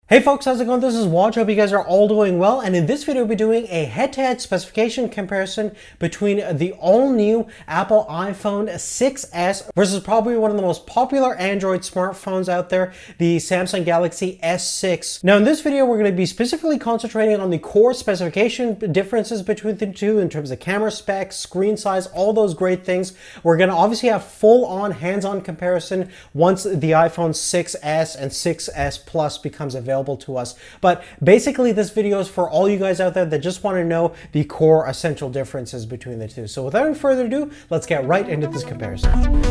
Hey folks, how's it going? This is Watch. Hope you guys are all doing well. And in this video, we'll be doing a head-to-head specification comparison between the all-new Apple iPhone 6s versus probably one of the most popular Android smartphones out there, the Samsung Galaxy S6. Now in this video, we're going to be specifically concentrating on the core specification differences between the two in terms of camera specs, screen size, all those great things. We're going to obviously have full-on hands-on comparison once the iPhone 6s and 6s Plus becomes available to us. But basically this video is for all you guys out there that just want to know the core essential differences between the two. So without any further ado, let's get right into this comparison.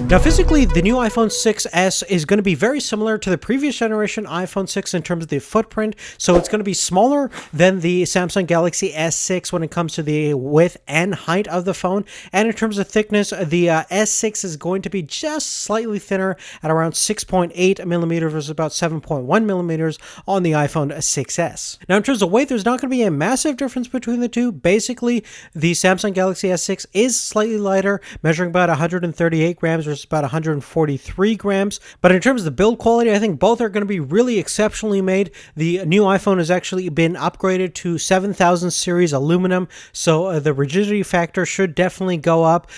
Now physically, the new iPhone 6s is going to be very similar to the previous generation iPhone 6 in terms of the footprint. So it's going to be smaller than the Samsung Galaxy S6 when it comes to the width and height of the phone. And in terms of thickness, the S6 is going to be just slightly thinner at around 6.8 millimeters versus about 7.1 millimeters on the iPhone 6s. Now in terms of weight, there's not going to be a massive difference between the two. Basically, the Samsung Galaxy S6 is slightly lighter, measuring about 138 grams versus about 143 grams. But in terms of the build quality, I think both are going to be really exceptionally made. The new iPhone has actually been upgraded to 7000 series aluminum, so the rigidity factor should definitely go up.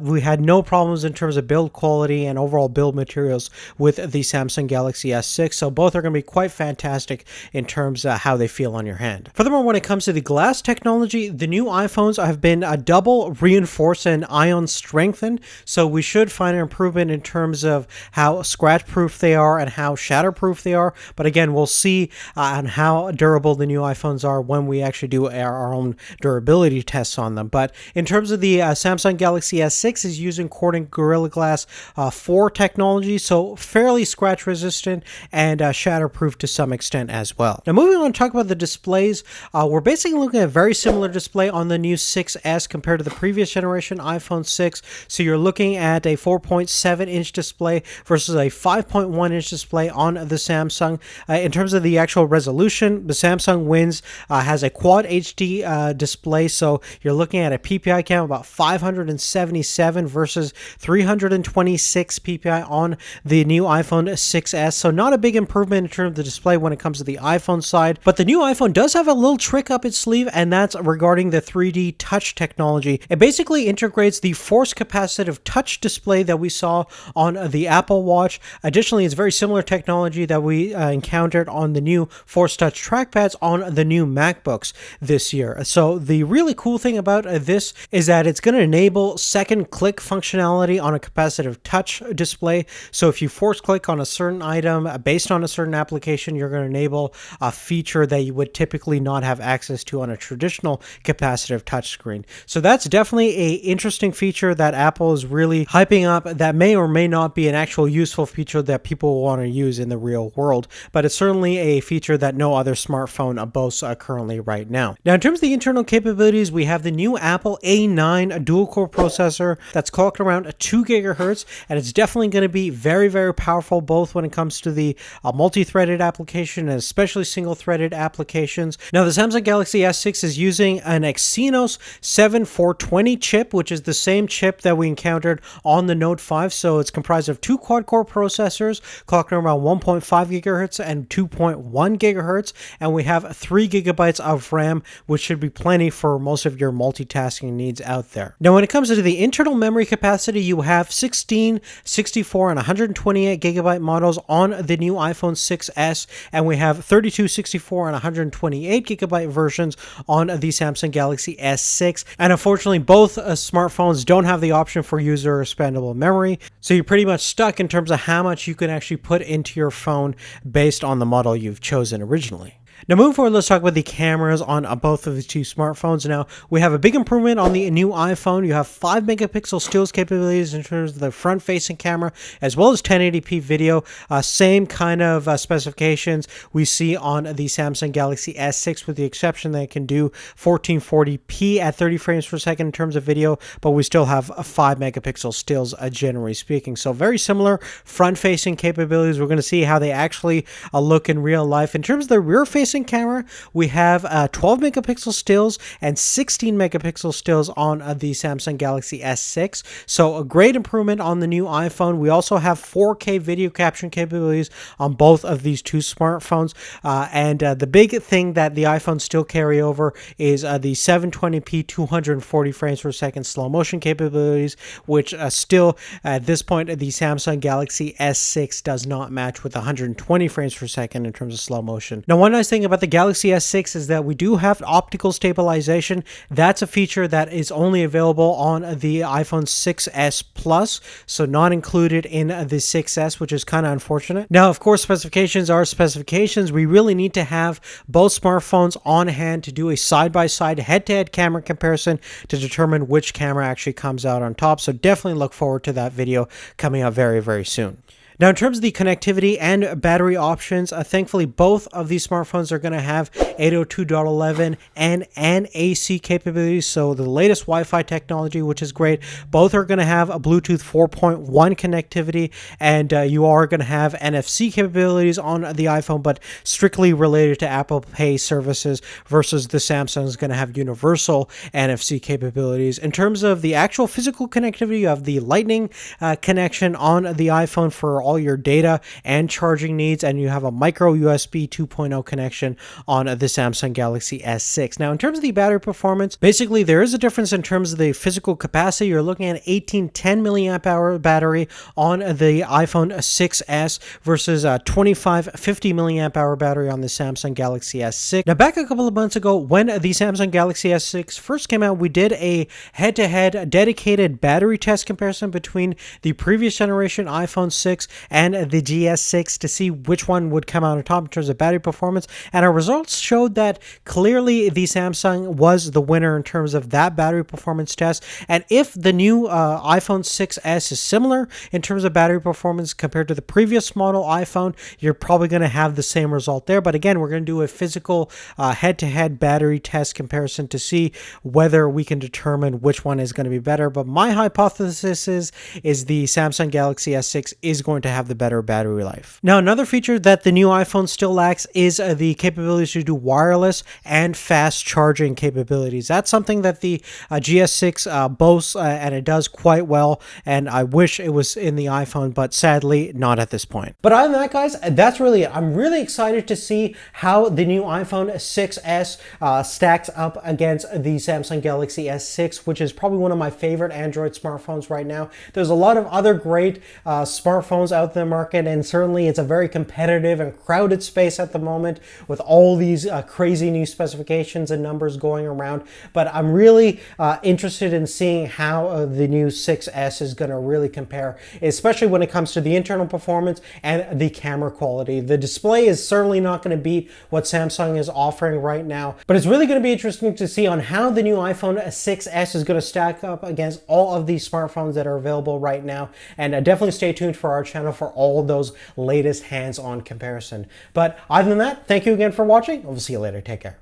We had no problems in terms of build quality and overall build materials with the Samsung Galaxy S6, so both are going to be quite fantastic in terms of how they feel on your hand. Furthermore, when it comes to the glass technology, the new iPhones have been double reinforced and ion strengthened, so we should find an improvement in terms of how scratch proof they are and how shatterproof they are. But again, we'll see on how durable the new iPhones are when we actually do our own durability tests on them. But in terms of the Samsung Galaxy S6 is using Corning Gorilla Glass 4 technology, so fairly scratch resistant and shatterproof to some extent as well. Now moving on to talk about the displays, we're basically looking at a very similar display on the new 6s compared to the previous generation iPhone 6. So you're looking at a 4.7-inch display versus a 5.1-inch display on the Samsung. In terms of the actual resolution, the Samsung wins, has a quad HD display, so you're looking at a PPI count of about 577 versus 326 PPI on the new iPhone 6s, so not a big improvement in terms of the display when it comes to the iPhone side. But the new iPhone does have a little trick up its sleeve, and that's regarding the 3D touch technology. It basically integrates the force capacitive touch display that we saw on the Apple Watch. Additionally, it's very similar technology that we encountered on the new Force Touch trackpads on the new MacBooks this year. So the really cool thing about this is that it's going to enable second click functionality on a capacitive touch display. So if you force click on a certain item based on a certain application, you're going to enable a feature that you would typically not have access to on a traditional capacitive touch screen. So that's definitely an interesting feature that Apple is really hyping up that may or may not be an actual useful feature that people want to use in the real world, but it's certainly a feature that no other smartphone boasts currently right now. Now in terms of the internal capabilities, we have the new Apple A9 dual-core processor that's clocked around 2 gigahertz, and it's definitely going to be very, very powerful both when it comes to the multi-threaded application and especially single-threaded applications. Now the Samsung Galaxy S6 is using an Exynos 7420 chip, which is the same chip that we encountered on the Note 5, so it's comprised of 2 quad-core processors clocked around 1.5 gigahertz and 2.1 gigahertz, and we have 3 gigabytes of RAM, which should be plenty for most of your multitasking needs out there. Now when it comes to the internal memory capacity, you have 16, 64, and 128 gigabyte models on the new iPhone 6s, and we have 32, 64, and 128 gigabyte versions on the Samsung Galaxy S6. And unfortunately, both smartphones don't have the option for user expandable memory, so you're pretty much stuck in terms of how much you can actually put into your phone based on the model you've chosen originally. Now moving forward, let's talk about the cameras on both of the two smartphones. Now we have a big improvement on the new iPhone. You have 5 megapixel stills capabilities in terms of the front facing camera, as well as 1080p video. Same kind of specifications we see on the Samsung Galaxy S6, with the exception that it can do 1440p at 30 frames per second in terms of video, but we still have 5 megapixel stills generally speaking. So very similar front facing capabilities. We're going to see how they actually look in real life. In terms of the rear facing facing camera, we have 12 megapixel stills and 16 megapixel stills on the Samsung Galaxy S6. So a great improvement on the new iPhone. We also have 4K video capture capabilities on both of these two smartphones. And the big thing that the iPhones still carry over is the 720p 240 frames per second slow motion capabilities, which still at this point the Samsung Galaxy S6 does not match with 120 frames per second in terms of slow motion. Now, one nice thing about the Galaxy S6 is that we do have optical stabilization. That's a feature that is only available on the iPhone 6s Plus, so not included in the 6s, which is kind of unfortunate. Now, of course, specifications are specifications. We really need to have both smartphones on hand to do a side-by-side head-to-head camera comparison to determine which camera actually comes out on top. So definitely look forward to that video coming out very, very soon. Now, in terms of the connectivity and battery options, thankfully, both of these smartphones are going to have 802.11 and AC capabilities. So the latest Wi-Fi technology, which is great. Both are going to have a Bluetooth 4.1 connectivity, and you are going to have NFC capabilities on the iPhone, but strictly related to Apple Pay services, versus the Samsung is going to have universal NFC capabilities. In terms of the actual physical connectivity, you have the Lightning connection on the iPhone for all your data and charging needs, and you have a micro USB 2.0 connection on the Samsung Galaxy S6. Now, in terms of the battery performance, basically there is a difference in terms of the physical capacity. You're looking at 1810 milliamp hour battery on the iPhone 6s versus a 2550 milliamp hour battery on the Samsung Galaxy S6. Now, back a couple of months ago when the Samsung Galaxy S6 first came out, we did a head-to-head dedicated battery test comparison between the previous generation iPhone 6 and the GS6 to see which one would come out on top in terms of battery performance, and our results showed that clearly the Samsung was the winner in terms of that battery performance test. And if the new iPhone 6s is similar in terms of battery performance compared to the previous model iPhone, you're probably going to have the same result there. But again, we're going to do a physical head-to-head battery test comparison to see whether we can determine which one is going to be better. But my hypothesis is the Samsung Galaxy S6 is going to have the better battery life. Now, another feature that the new iPhone still lacks is the capabilities to do wireless and fast charging capabilities. That's something that the GS6 boasts, and it does quite well, and I wish it was in the iPhone, but sadly not at this point. But other than that, guys, that's really it. I'm really excited to see how the new iPhone 6s stacks up against the Samsung Galaxy S6, which is probably one of my favorite Android smartphones right now. There's a lot of other great smartphones out in the market, and certainly it's a very competitive and crowded space at the moment with all these crazy new specifications and numbers going around. But I'm really interested in seeing how the new 6s is going to really compare, especially when it comes to the internal performance and the camera quality. The display is certainly not going to beat what Samsung is offering right now, but it's really going to be interesting to see on how the new iPhone 6s is going to stack up against all of these smartphones that are available right now. And definitely stay tuned for our channel for all those latest hands-on comparison. But other than that, thank you again for watching. We'll see you later. Take care.